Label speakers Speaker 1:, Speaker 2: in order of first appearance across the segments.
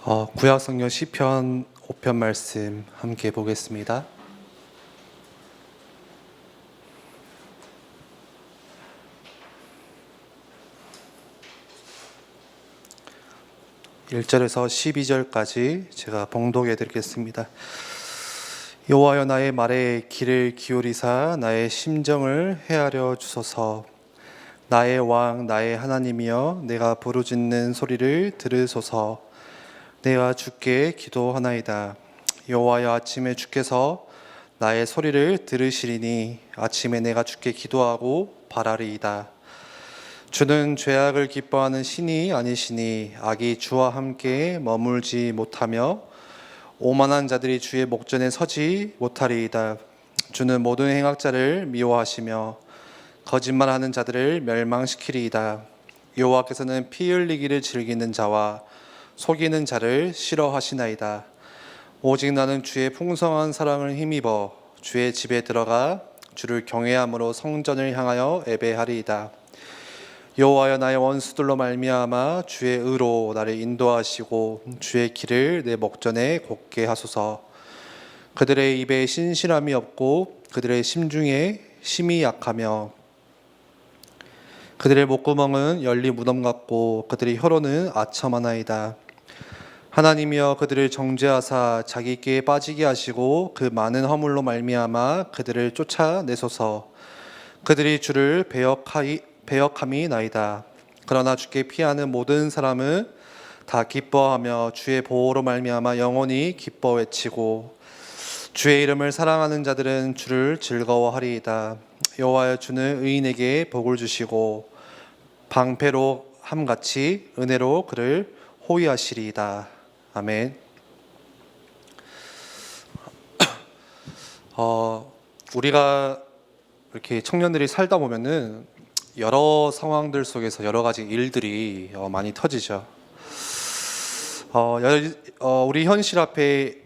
Speaker 1: 구약성경 시편 5편 말씀 함께 보겠습니다. (1절에서) (12절까지) 제가 봉독해 드리겠습니다. 여호와여, 나의 말에 귀를 기울이사 나의 심정을 헤아려 주소서. 나의 왕 나의 하나님이여, 내가 부르짖는 소리를 들으소서. 내가 주께 기도하나이다. 여호와여, 아침에 주께서 나의 소리를 들으시리니 아침에 내가 주께 기도하고 바라리이다. 주는 죄악을 기뻐하는 신이 아니시니 악이 주와 함께 머물지 못하며 오만한 자들이 주의 목전에 서지 못하리이다. 주는 모든 행악자를 미워하시며 거짓말하는 자들을 멸망시키리이다. 여호와께서는 피 흘리기를 즐기는 자와 속이는 자를 싫어하시나이다. 오직 나는 주의 풍성한 사랑을 힘입어 주의 집에 들어가 주를 경외함으로 성전을 향하여 예배하리이다. 여호와여, 나의 원수들로 말미암아 주의 의로 나를 인도하시고 주의 길을 내 목전에 곱게 하소서. 그들의 입에 신실함이 없고 그들의 심중에 심이 약하며 그들의 목구멍은 열린 무덤 같고 그들의 혀로는 아첨하나이다. 하나님이여, 그들을 정죄하사 자기 꾀에 빠지게 하시고 그 많은 허물로 말미암아 그들을 쫓아내소서. 그들이 주를 배역함이 나이다. 그러나 주께 피하는 모든 사람은 다 기뻐하며 주의 보호로 말미암아 영원히 기뻐 외치고 주의 이름을 사랑하는 자들은 주를 즐거워하리이다. 여호와여, 주는 의인에게 복을 주시고 방패로 함같이 은혜로 그를 호위하시리이다. 아멘. 우리가 이렇게 청년들이 살다 보면은 여러 상황들 속에서 여러 가지 일들이 많이 터지죠. 우리 현실 앞에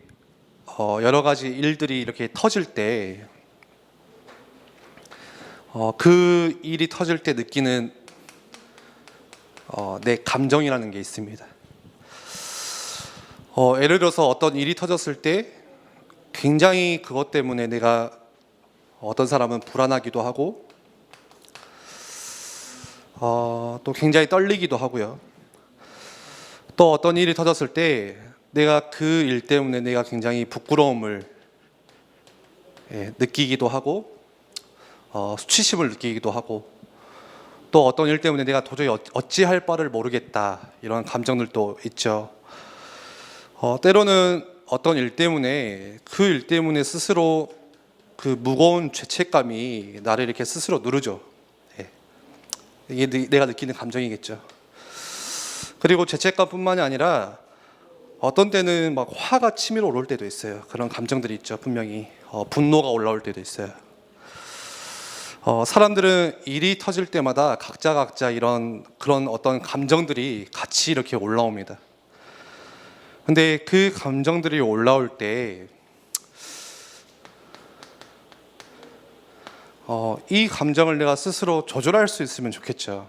Speaker 1: 여러 가지 일들이 이렇게 터질 때 그 일이 터질 때 느끼는 내 감정이라는 게 있습니다. 예를 들어서 어떤 일이 터졌을 때 굉장히 그것 때문에 내가 어떤 사람은 불안하기도 하고 또 굉장히 떨리기도 하고요. 또 어떤 일이 터졌을 때 내가 그 일 때문에 내가 굉장히 부끄러움을 느끼기도 하고 수치심을 느끼기도 하고 또 어떤 일 때문에 내가 도저히 어찌할 바를 모르겠다, 이런 감정들도 있죠. 때로는 어떤 일 때문에 그 일 때문에 스스로 그 무거운 죄책감이 나를 이렇게 스스로 누르죠. 이게 내가 느끼는 감정이겠죠. 그리고 죄책감뿐만이 아니라 어떤 때는 막 화가 치밀어 오를 때도 있어요. 그런 감정들이 있죠. 분명히 분노가 올라올 때도 있어요. 사람들은 일이 터질 때마다 각자 그런 어떤 감정들이 같이 이렇게 올라옵니다. 근데 그 감정들이 올라올 때 이 감정을 내가 스스로 조절할 수 있으면 좋겠죠.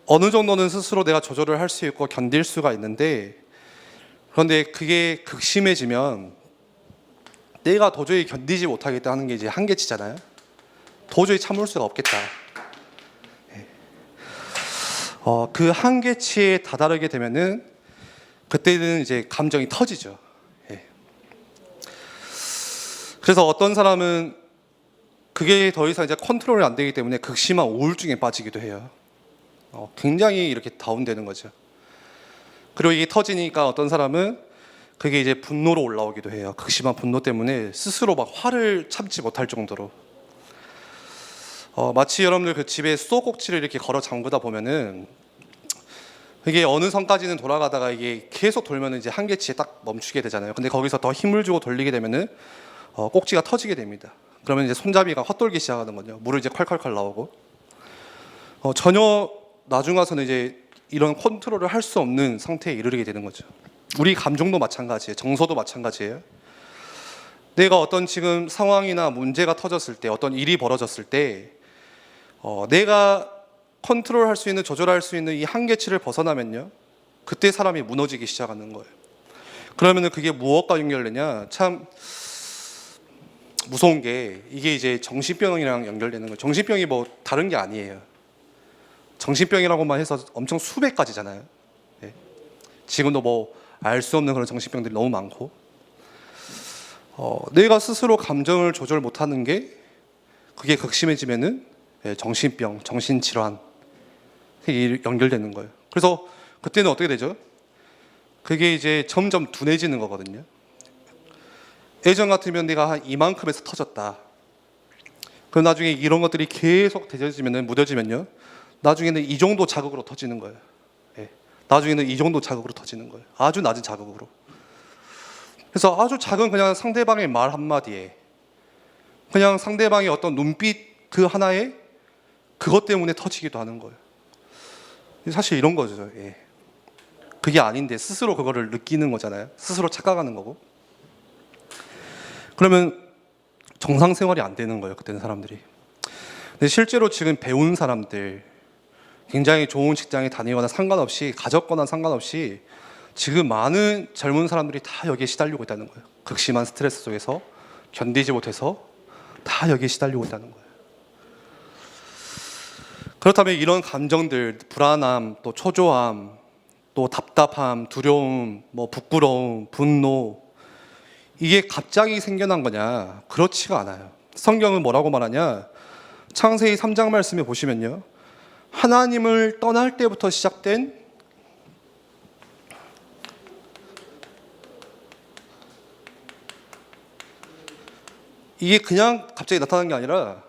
Speaker 1: 어느 정도는 스스로 내가 조절을 할 수 있고 견딜 수가 있는데, 그런데 그게 극심해지면 내가 도저히 견디지 못하겠다 하는 게 이제 한계치잖아요. 도저히 참을 수가 없겠다. 그 한계치에 다다르게 되면은 그때는 이제 감정이 터지죠. 그래서 어떤 사람은 그게 더 이상 이제 컨트롤이 안 되기 때문에 극심한 우울증에 빠지기도 해요. 굉장히 이렇게 다운되는 거죠. 그리고 이게 터지니까 어떤 사람은 그게 이제 분노로 올라오기도 해요. 극심한 분노 때문에 스스로 막 화를 참지 못할 정도로. 마치 여러분들 그 집에 수도꼭지를 이렇게 걸어 잠그다 보면은 이게 어느 선까지는 돌아가다가 이게 계속 돌면 이제 한계치에 딱 멈추게 되잖아요. 근데 거기서 더 힘을 주고 돌리게 되면은 꼭지가 터지게 됩니다. 그러면 이제 손잡이가 헛돌기 시작하는 거죠. 물을 이제 콸콸콸 나오고 전혀 나중 가서는 이제 이런 컨트롤을 할 수 없는 상태에 이르게 되는 거죠. 우리 감정도 마찬가지예요. 정서도 마찬가지예요. 내가 어떤 지금 상황이나 문제가 터졌을 때, 어떤 일이 벌어졌을 때 내가 컨트롤할 수 있는, 조절할 수 있는 이 한계치를 벗어나면요, 그때 사람이 무너지기 시작하는 거예요. 그러면은 그게 무엇과 연결되냐? 참 무서운 게 이게 이제 정신병이랑 연결되는 거예요. 정신병이 뭐 다른 게 아니에요. 정신병이라고만 해서 엄청 수백 가지잖아요. 네. 지금도 뭐 알 수 없는 그런 정신병들이 너무 많고, 내가 스스로 감정을 조절 못하는 게 그게 극심해지면은 정신병, 정신질환 이게 연결되는 거예요. 그래서 그때는 어떻게 되죠? 그게 이제 점점 둔해지는 거거든요. 예전 같으면 내가 한 이만큼에서 터졌다. 그럼 나중에 이런 것들이 계속 대져지면은 무뎌지면요, 나중에는 이 정도 자극으로 터지는 거예요. 예. 나중에는 이 정도 자극으로 터지는 거예요. 아주 낮은 자극으로. 그래서 아주 작은 그냥 상대방의 말 한마디에, 그냥 상대방의 어떤 눈빛 그 하나에 그것 때문에 터지기도 하는 거예요. 사실 이런 거죠. 예. 그게 아닌데 스스로 그거를 느끼는 거잖아요. 스스로 착각하는 거고. 그러면 정상 생활이 안 되는 거예요, 그때는 사람들이. 근데 실제로 지금 배운 사람들, 굉장히 좋은 직장에 다니거나 상관없이, 가졌거나 상관없이 지금 많은 젊은 사람들이 다 여기에 시달리고 있다는 거예요. 극심한 스트레스 속에서 견디지 못해서 다 여기에 시달리고 있다는 거예요. 그렇다면 이런 감정들, 불안함, 또 초조함, 또 답답함, 두려움, 뭐 부끄러움, 분노, 이게 갑자기 생겨난 거냐? 그렇지가 않아요. 성경은 뭐라고 말하냐? 창세기 3장 말씀에 보시면요, 하나님을 떠날 때부터 시작된 이게 그냥 갑자기 나타난 게 아니라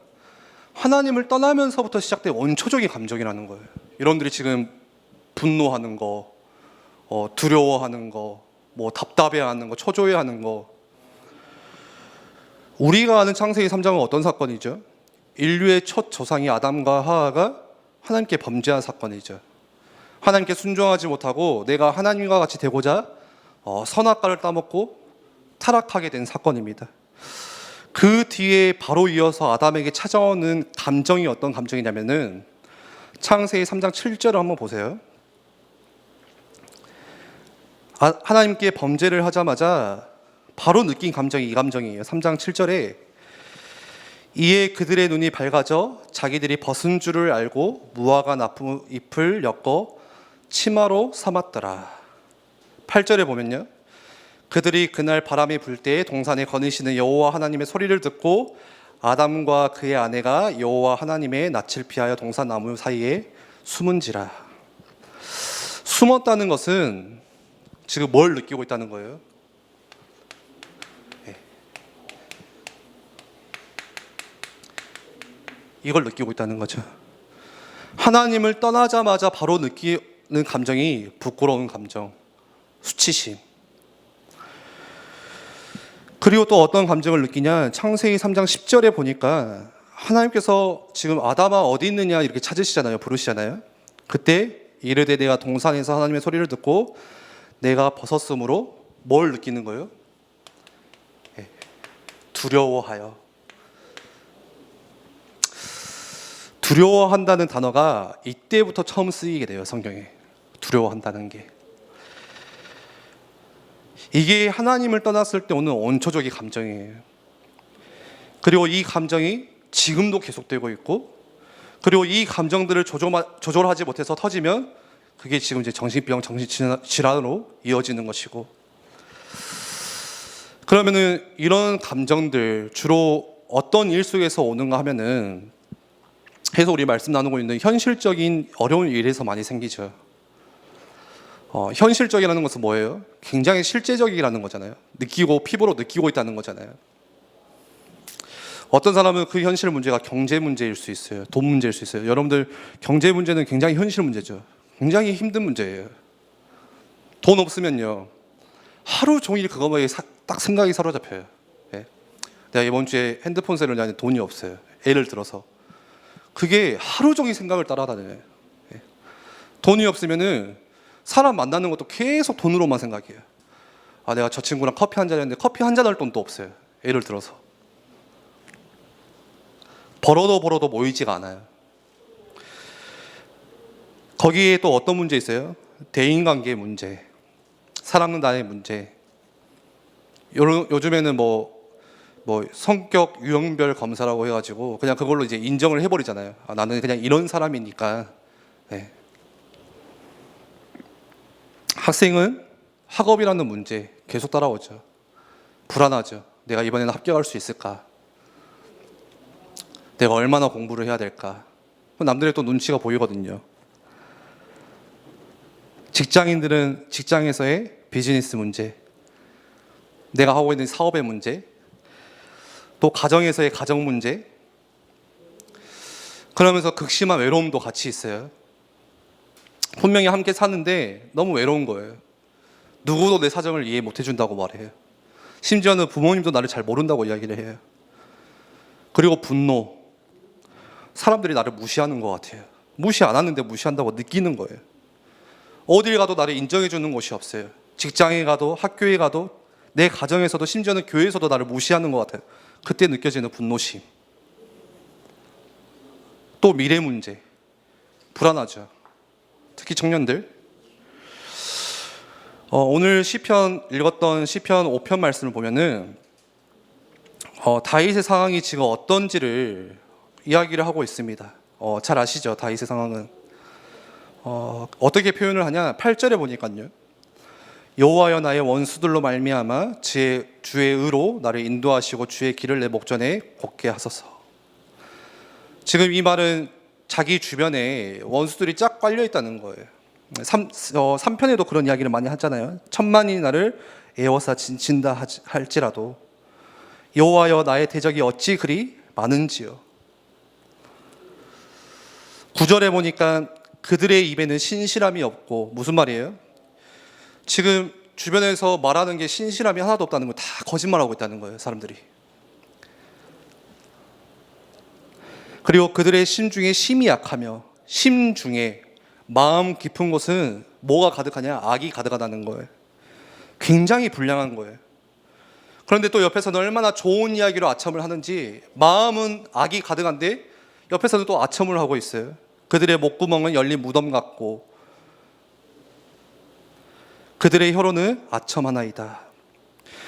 Speaker 1: 하나님을 떠나면서부터 시작된 원초적인 감정이라는 거예요. 여러분들이 지금 분노하는 거, 두려워하는 거, 뭐 답답해하는 거, 초조해하는 거. 우리가 아는 창세기 3장은 어떤 사건이죠? 인류의 첫 조상이 아담과 하와가 하나님께 범죄한 사건이죠. 하나님께 순종하지 못하고 내가 하나님과 같이 되고자 선악과를 따먹고 타락하게 된 사건입니다. 그 뒤에 바로 이어서 아담에게 찾아오는 감정이 어떤 감정이냐면은 창세기 3장 7절을 한번 보세요. 하나님께 범죄를 하자마자 바로 느낀 감정이 이 감정이에요. 3장 7절에 이에 그들의 눈이 밝아져 자기들이 벗은 줄을 알고 무화과 나무 잎을 엮어 치마로 삼았더라. 8절에 보면요, 그들이 그날 바람이 불 때에 동산에 거니시는 여호와 하나님의 소리를 듣고 아담과 그의 아내가 여호와 하나님의 낯을 피하여 동산 나무 사이에 숨은지라. 숨었다는 것은 지금 뭘 느끼고 있다는 거예요? 이걸 느끼고 있다는 거죠. 하나님을 떠나자마자 바로 느끼는 감정이 부끄러운 감정, 수치심. 그리고 또 어떤 감정을 느끼냐? 창세기 3장 10절에 보니까 하나님께서 지금 아담아 어디 있느냐 이렇게 찾으시잖아요. 부르시잖아요. 그때 이르되 내가 동산에서 하나님의 소리를 듣고 내가 벗었으므로 뭘 느끼는 거예요? 두려워하여. 두려워한다는 단어가 이때부터 처음 쓰이게 돼요, 성경에. 두려워한다는 게. 이게 하나님을 떠났을 때 오는 원초적인 감정이에요. 그리고 이 감정이 지금도 계속되고 있고, 그리고 이 감정들을 조절하지 못해서 터지면 그게 지금 이제 정신병, 정신질환으로 이어지는 것이고. 그러면은 이런 감정들 주로 어떤 일 속에서 오는가 하면은 계속 우리 말씀 나누고 있는 현실적인 어려운 일에서 많이 생기죠. 현실적이라는 것은 뭐예요? 굉장히 실제적이라는 거잖아요. 느끼고 피부로 느끼고 있다는 거잖아요. 어떤 사람은 그 현실 문제가 경제 문제일 수 있어요. 돈 문제일 수 있어요. 여러분들 경제 문제는 굉장히 현실 문제죠. 굉장히 힘든 문제예요. 돈 없으면요, 하루 종일 그거에 딱 생각이 사로잡혀요. 예? 내가 이번 주에 핸드폰 세를 내는데 돈이 없어요. 예를 들어서 그게 하루 종일 생각을 따라다녀요. 예? 돈이 없으면은 사람 만나는 것도 계속 돈으로만 생각해요. 아, 내가 저 친구랑 커피 한 잔 했는데 커피 한 잔 할 돈도 없어요. 예를 들어서 벌어도 모이지가 않아요. 거기에 또 어떤 문제 있어요? 대인관계 문제, 사랑과의 문제. 요즘에는 뭐 성격 유형별 검사라고 해가지고 그냥 그걸로 이제 인정을 해버리잖아요. 아, 나는 그냥 이런 사람이니까. 네. 학생은 학업이라는 문제 계속 따라오죠. 불안하죠. 내가 이번에는 합격할 수 있을까? 내가 얼마나 공부를 해야 될까? 남들의 또 눈치가 보이거든요. 직장인들은 직장에서의 비즈니스 문제, 내가 하고 있는 사업의 문제, 또 가정에서의 가정 문제, 그러면서 극심한 외로움도 같이 있어요. 분명히 함께 사는데 너무 외로운 거예요. 누구도 내 사정을 이해 못 해준다고 말해요. 심지어는 부모님도 나를 잘 모른다고 이야기를 해요. 그리고 분노. 사람들이 나를 무시하는 것 같아요. 무시 안 하는데 무시한다고 느끼는 거예요. 어딜 가도 나를 인정해 주는 곳이 없어요. 직장에 가도 학교에 가도 내 가정에서도 심지어는 교회에서도 나를 무시하는 것 같아요. 그때 느껴지는 분노심. 또 미래 문제. 불안하죠. 특히 청년들. 오늘 시편 읽었던 시편 5편 말씀을 보면은 다윗의 상황이 지금 어떤지를 이야기를 하고 있습니다. 잘 아시죠? 다윗의 상황은 어떻게 표현을 하냐? 8절에 보니까요. 여호와여 나의 원수들로 말미암아 주의 의로 나를 인도하시고 주의 길을 내 목전에 걷게 하소서. 지금 이 말은 자기 주변에 원수들이 쫙 깔려 있다는 거예요. 3편에도 그런 이야기를 많이 하잖아요. 천만이 나를 에워싸 진친다 할지라도 여호와여 나의 대적이 어찌 그리 많은지요. 9절에 보니까 그들의 입에는 신실함이 없고, 무슨 말이에요? 지금 주변에서 말하는 게 신실함이 하나도 없다는 거, 다 거짓말하고 있다는 거예요, 사람들이. 그리고 그들의 심중에 심이 약하며, 심중에 마음 깊은 곳은 뭐가 가득하냐? 악이 가득하다는 거예요. 굉장히 불량한 거예요. 그런데 또 옆에서는 얼마나 좋은 이야기로 아첨을 하는지, 마음은 악이 가득한데 옆에서는 또 아첨을 하고 있어요. 그들의 목구멍은 열린 무덤 같고 그들의 혀로는 아첨 하나이다.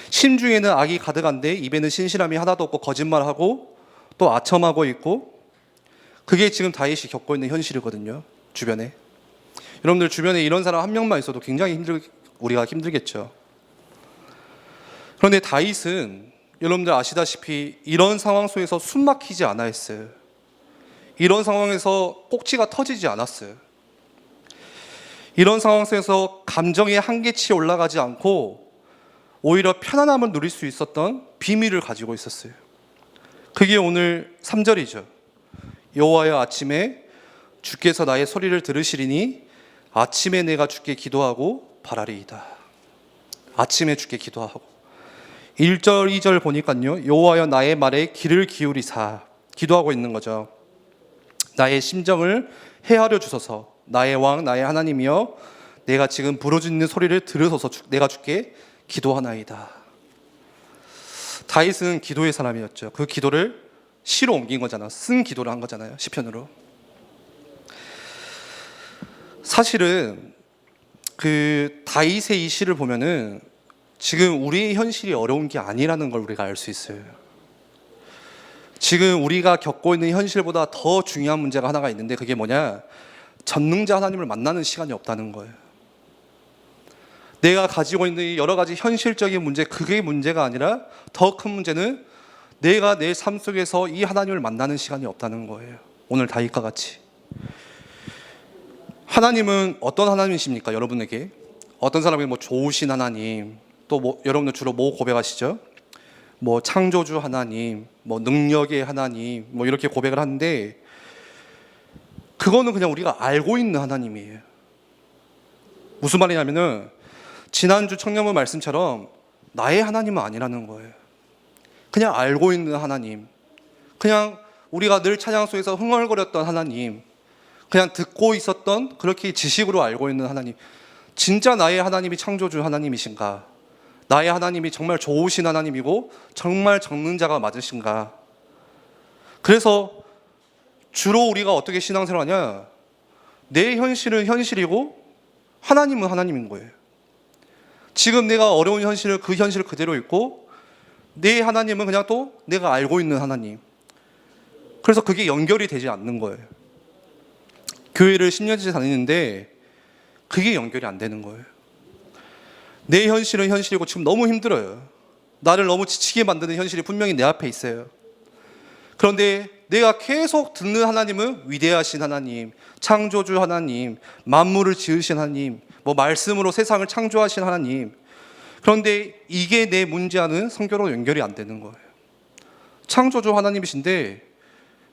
Speaker 1: 심중에는 악이 가득한데 입에는 신실함이 하나도 없고 거짓말하고 또 아첨하고 있고, 그게 지금 다윗이 겪고 있는 현실이거든요. 주변에. 여러분들 주변에 이런 사람 한 명만 있어도 굉장히 우리가 힘들겠죠. 그런데 다윗은 여러분들 아시다시피 이런 상황 속에서 숨 막히지 않아 했어요. 이런 상황에서 꼭지가 터지지 않았어요. 이런 상황 속에서 감정의 한계치에 올라가지 않고 오히려 편안함을 누릴 수 있었던 비밀을 가지고 있었어요. 그게 오늘 3절이죠. 여호와여 아침에 주께서 나의 소리를 들으시리니 아침에 내가 주께 기도하고 바라리이다. 아침에 주께 기도하고. 1절 2절 보니까요, 여호와여 나의 말에 귀를 기울이사, 기도하고 있는 거죠. 나의 심정을 헤아려 주소서. 나의 왕 나의 하나님이여 내가 지금 부르짖는 소리를 들으소서. 내가 주께 기도하나이다. 다윗은 기도의 사람이었죠. 그 기도를 시로 옮긴 거잖아. 쓴 기도를 한 거잖아요. 시편으로. 사실은 그 다윗의 이 시를 보면은 지금 우리의 현실이 어려운 게 아니라는 걸 우리가 알 수 있어요. 지금 우리가 겪고 있는 현실보다 더 중요한 문제가 하나가 있는데, 그게 뭐냐? 전능자 하나님을 만나는 시간이 없다는 거예요. 내가 가지고 있는 여러 가지 현실적인 문제, 그게 문제가 아니라 더 큰 문제는 내가 내 삶 속에서 이 하나님을 만나는 시간이 없다는 거예요. 오늘 다윗과 같이. 하나님은 어떤 하나님이십니까? 여러분에게 어떤 사람에게 뭐 좋으신 하나님, 또 여러분들 주로 뭐 고백하시죠? 뭐 창조주 하나님, 뭐 능력의 하나님, 뭐 이렇게 고백을 하는데, 그거는 그냥 우리가 알고 있는 하나님이에요. 무슨 말이냐면은 지난주 청년부 말씀처럼 나의 하나님은 아니라는 거예요. 그냥 알고 있는 하나님, 그냥 우리가 늘 찬양 속에서 흥얼거렸던 하나님, 그냥 듣고 있었던, 그렇게 지식으로 알고 있는 하나님. 진짜 나의 하나님이 창조주 하나님이신가? 나의 하나님이 정말 좋으신 하나님이고 정말 전능자가 맞으신가? 그래서 주로 우리가 어떻게 신앙생활 하냐? 내 현실은 현실이고 하나님은 하나님인 거예요. 지금 내가 어려운 현실을 그 현실 그대로 있고 내 하나님은 그냥 또 내가 알고 있는 하나님. 그래서 그게 연결이 되지 않는 거예요. 교회를 10년째 다니는데 그게 연결이 안 되는 거예요. 내 현실은 현실이고 지금 너무 힘들어요. 나를 너무 지치게 만드는 현실이 분명히 내 앞에 있어요. 그런데 내가 계속 듣는 하나님은 위대하신 하나님, 창조주 하나님, 만물을 지으신 하나님, 말씀으로 세상을 창조하신 하나님. 그런데 이게 내 문제와는 성경으로 연결이 안 되는 거예요. 창조주 하나님이신데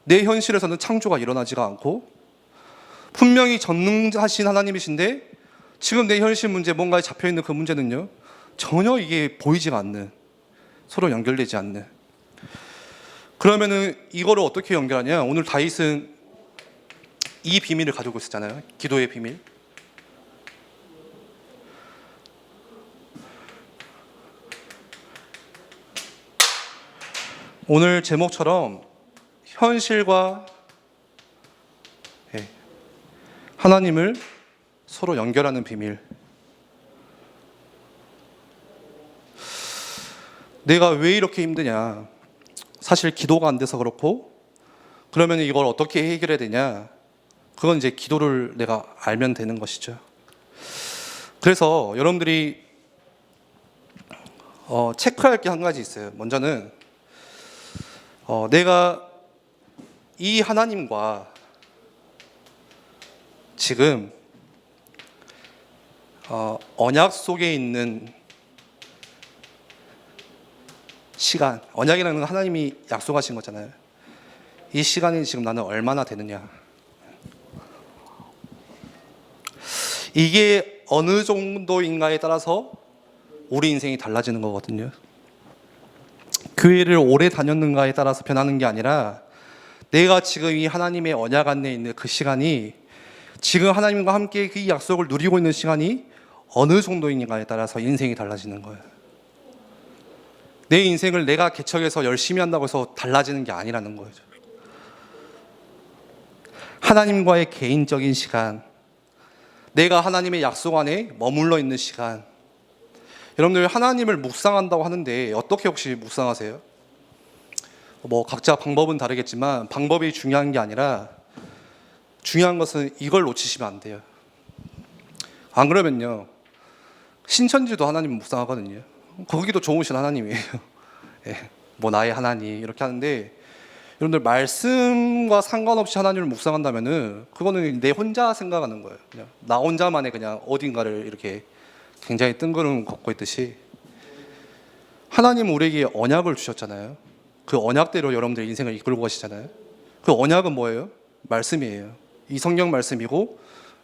Speaker 1: 내 현실에서는 창조가 일어나지가 않고, 분명히 전능하신 하나님이신데 지금 내 현실 문제, 뭔가에 잡혀있는 그 문제는요, 전혀 이게 보이지가 않는, 서로 연결되지 않는. 그러면은 이거를 어떻게 연결하냐? 오늘 다윗은 이 비밀을 가지고 있었잖아요. 기도의 비밀. 오늘 제목처럼 현실과 하나님을 서로 연결하는 비밀. 내가 왜 이렇게 힘드냐? 사실 기도가 안 돼서 그렇고, 그러면 이걸 어떻게 해결해야 되냐? 그건 이제 기도를 내가 알면 되는 것이죠. 그래서 여러분들이 체크할 게 한 가지 있어요. 먼저는 내가 이 하나님과 지금 언약 속에 있는 시간, 언약이라는 건 하나님이 약속하신 거잖아요. 이 시간이 지금 나는 얼마나 되느냐. 이게 어느 정도인가에 따라서 우리 인생이 달라지는 거거든요. 교회를 오래 다녔는가에 따라서 변하는 게 아니라 내가 지금 이 하나님의 언약 안에 있는 그 시간이, 지금 하나님과 함께 그 약속을 누리고 있는 시간이 어느 정도인가에 따라서 인생이 달라지는 거예요. 내 인생을 내가 개척해서 열심히 한다고 해서 달라지는 게 아니라는 거예요. 하나님과의 개인적인 시간, 내가 하나님의 약속 안에 머물러 있는 시간. 여러분들 하나님을 묵상한다고 하는데 어떻게 혹시 묵상하세요? 각자 방법은 다르겠지만 방법이 중요한 게 아니라 중요한 것은 이걸 놓치시면 안 돼요. 안 그러면요, 신천지도 하나님 묵상하거든요. 거기도 좋으신 하나님이에요. 나의 하나님 이렇게 하는데, 여러분들 말씀과 상관없이 하나님을 묵상한다면은 그거는 내 혼자 생각하는 거예요. 그냥 나 혼자만의 그냥 어딘가를 이렇게 굉장히 뜬구름 걷고 있듯이, 하나님은 우리에게 언약을 주셨잖아요. 그 언약대로 여러분들 인생을 이끌고 가시잖아요. 그 언약은 뭐예요? 말씀이에요. 이 성경 말씀이고,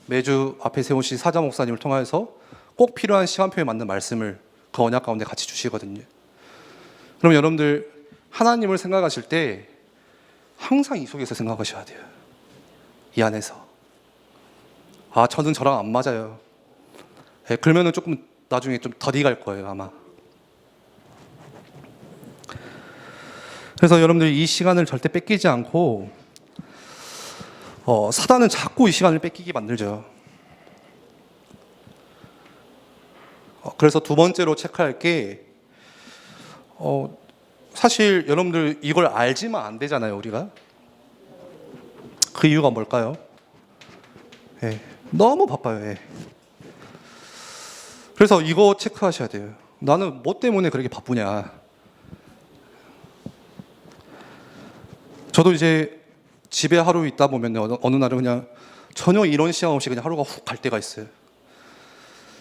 Speaker 1: 매주 앞에 세우신 사자 목사님을 통해서 꼭 필요한 시간표에 맞는 말씀을 그 언약 가운데 같이 주시거든요. 그럼 여러분들 하나님을 생각하실 때 항상 이 속에서 생각하셔야 돼요. 이 안에서. 저는 저랑 안 맞아요. 그러면은 조금 나중에 좀 더디 갈 거예요, 아마. 그래서 여러분들 이 시간을 절대 뺏기지 않고, 사단은 자꾸 이 시간을 뺏기게 만들죠. 그래서 두 번째로 체크할 게, 사실 여러분들 이걸 알지만 안 되잖아요, 우리가. 그 이유가 뭘까요? 너무 바빠요. 그래서 이거 체크하셔야 돼요. 나는 뭐 때문에 그렇게 바쁘냐. 저도 이제 집에 하루 있다 보면 어느 날은 그냥 전혀 이런 시간 없이 그냥 하루가 훅 갈 때가 있어요.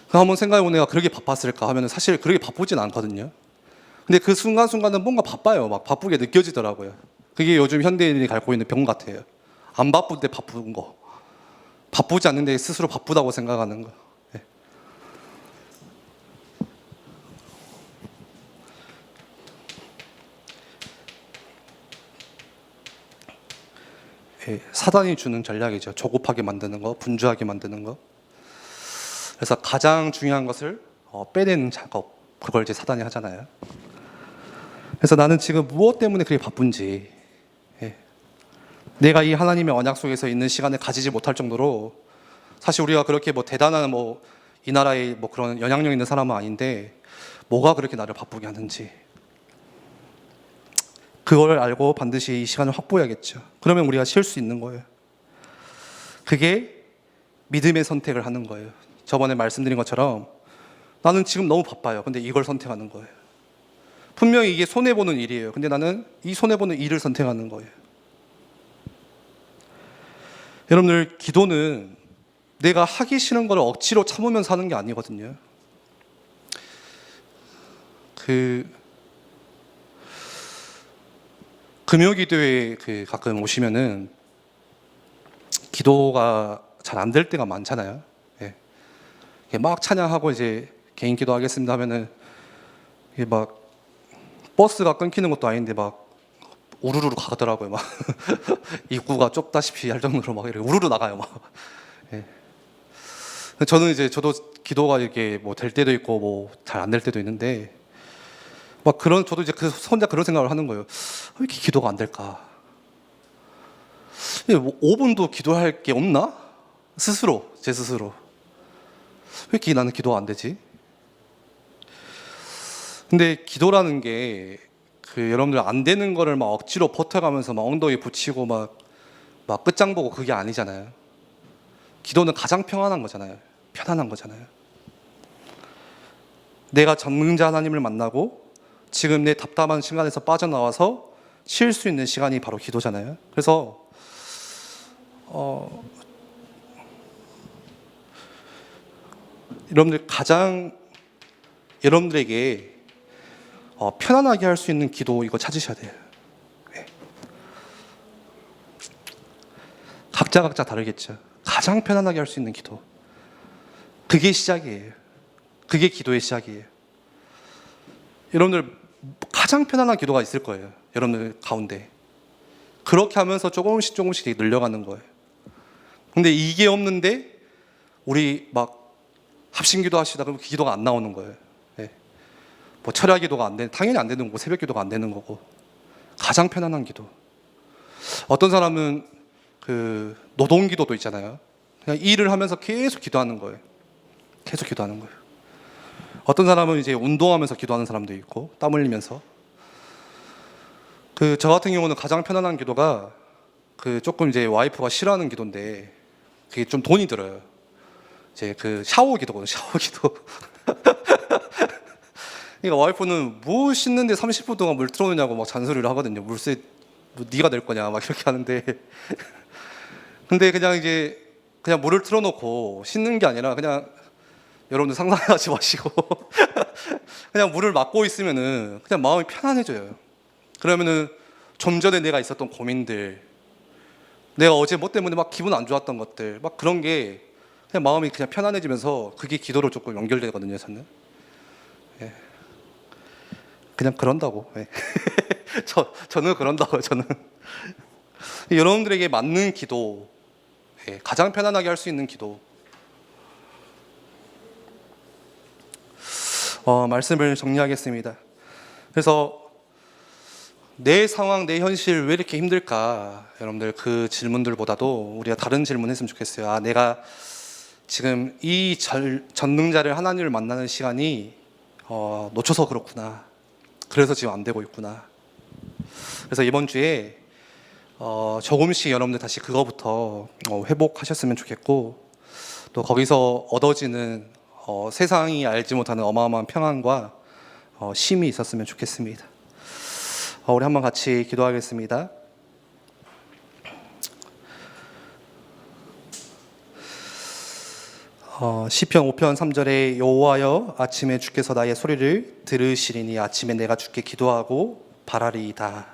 Speaker 1: 한번 생각해보면 내가 그렇게 바빴을까 하면 사실 그렇게 바쁘진 않거든요. 근데 그 순간순간은 뭔가 바빠요. 막 바쁘게 느껴지더라고요. 그게 요즘 현대인이 갖고 있는 병 같아요. 안 바쁠 때 바쁜 거, 바쁘지 않는데 스스로 바쁘다고 생각하는 거. 사단이 주는 전략이죠. 조급하게 만드는 거, 분주하게 만드는 거. 그래서 가장 중요한 것을 빼내는 작업, 그걸 이제 사단이 하잖아요. 그래서 나는 지금 무엇 때문에 그렇게 바쁜지, 내가 이 하나님의 언약 속에서 있는 시간을 가지지 못할 정도로 사실 우리가 그렇게 뭐 대단한 뭐 이 나라에 뭐 그런 영향력 있는 사람은 아닌데 뭐가 그렇게 나를 바쁘게 하는지 그걸 알고 반드시 이 시간을 확보해야겠죠. 그러면 우리가 쉴 수 있는 거예요. 그게 믿음의 선택을 하는 거예요. 저번에 말씀드린 것처럼 나는 지금 너무 바빠요. 근데 이걸 선택하는 거예요. 분명히 이게 손해보는 일이에요. 근데 나는 이 손해보는 일을 선택하는 거예요. 여러분들, 기도는 내가 하기 싫은 걸 억지로 참으면서 하는 게 아니거든요. 금요기도에 가끔 오시면은 기도가 잘 안 될 때가 많잖아요. 예. 막 찬양하고 이제 개인 기도하겠습니다 하면은 이게 막 버스가 끊기는 것도 아닌데 막 우르르 가더라고요. 막 입구가 좁다시피 할 정도로 막 이렇게 우르르 나가요. 막. 예. 저는 이제 저도 기도가 이렇게 뭐 될 때도 있고 뭐 잘 안 될 때도 있는데 막 저도 이제 혼자 그런 생각을 하는 거예요. 왜 이렇게 기도가 안 될까? 뭐 5분도 기도할 게 없나? 제 스스로. 왜 이렇게 나는 기도가 안 되지? 근데 기도라는 게 여러분들 안 되는 거를 막 억지로 버텨가면서 막 엉덩이 붙이고 막 끝장 보고 그게 아니잖아요. 기도는 가장 편안한 거잖아요. 편안한 거잖아요. 내가 전능자 하나님을 만나고 지금 내 답답한 시간에서 빠져나와서 쉴 수 있는 시간이 바로 기도잖아요. 그래서 여러분들 가장 여러분들에게 편안하게 할 수 있는 기도 이거 찾으셔야 돼요. 네. 각자 다르겠죠. 가장 편안하게 할 수 있는 기도. 그게 시작이에요. 그게 기도의 시작이에요. 여러분들 가장 편안한 기도가 있을 거예요. 여러분들 가운데. 그렇게 하면서 조금씩 늘려가는 거예요. 근데 이게 없는데 우리 막 합심기도 하시다 그러면 기도가 안 나오는 거예요. 네. 뭐 철야 기도가 안 되는, 당연히 안 되는 거고 새벽 기도가 안 되는 거고. 가장 편안한 기도. 어떤 사람은 노동 기도도 있잖아요. 그냥 일을 하면서 계속 기도하는 거예요. 계속 기도하는 거예요. 어떤 사람은 이제 운동하면서 기도하는 사람도 있고 땀 흘리면서. 저 같은 경우는 가장 편안한 기도가 조금 이제 와이프가 싫어하는 기도인데 그게 좀 돈이 들어요. 이제 샤워 기도거든요. 샤워 기도. 그러니까 와이프는 뭐 씻는데 30분 동안 물 틀어놓냐고 막 잔소리를 하거든요. 물세 뭐 네가 낼 거냐 막 이렇게 하는데 근데 그냥 물을 틀어놓고 씻는 게 아니라 그냥 여러분들 상상하지 마시고 그냥 물을 막고 있으면은 그냥 마음이 편안해져요. 그러면은 좀 전에 내가 있었던 고민들, 내가 어제 뭐 때문에 막 기분 안 좋았던 것들, 막 그런 게 그냥 마음이 그냥 편안해지면서 그게 기도로 조금 연결되거든요. 예. 그냥 그런다고. 예. 저는 그런다고요. 저는 여러분들에게 맞는 기도, 예. 가장 편안하게 할 수 있는 기도. 말씀을 정리하겠습니다. 그래서 내 상황, 내 현실 왜 이렇게 힘들까? 여러분들 그 질문들보다도 우리가 다른 질문 했으면 좋겠어요. 내가 지금 이 전능자를 하나님을 만나는 시간이 놓쳐서 그렇구나. 그래서 지금 안 되고 있구나. 그래서 이번 주에 조금씩 여러분들 다시 그거부터 회복하셨으면 좋겠고 또 거기서 얻어지는 세상이 알지 못하는 어마어마한 평안과 쉼이 있었으면 좋겠습니다. 우리 한번 같이 기도하겠습니다. 시편 5편 3절에 여호와여 아침에 주께서 나의 소리를 들으시리니 아침에 내가 주께 기도하고 바라리이다.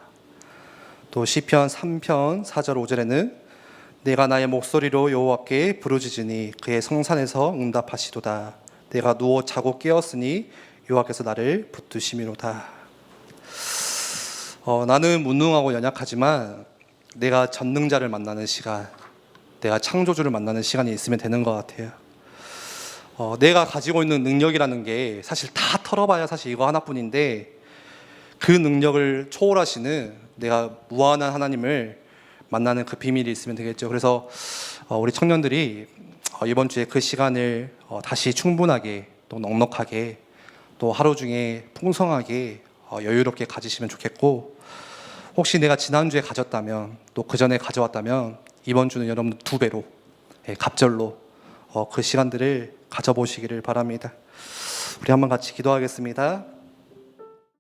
Speaker 1: 또 시편 3편 4절 5절에는 내가 나의 목소리로 여호와께 부르짖으니 그의 성산에서 응답하시도다. 내가 누워 자고 깨었으니 여호와께서 나를 붙드심이로다. 나는 무능하고 연약하지만 내가 전능자를 만나는 시간, 내가 창조주를 만나는 시간이 있으면 되는 것 같아요. 내가 가지고 있는 능력이라는 게 사실 다 털어봐야 사실 이거 하나뿐인데 그 능력을 초월하시는 내가 무한한 하나님을 만나는 그 비밀이 있으면 되겠죠. 그래서 우리 청년들이 이번 주에 그 시간을 다시 충분하게 또 넉넉하게 또 하루 중에 풍성하게 여유롭게 가지시면 좋겠고, 혹시 내가 지난주에 가졌다면 또 그 전에 가져왔다면 이번 주는 여러분 2배로 갑절로 그 시간들을 가져보시기를 바랍니다. 우리 한번 같이 기도하겠습니다.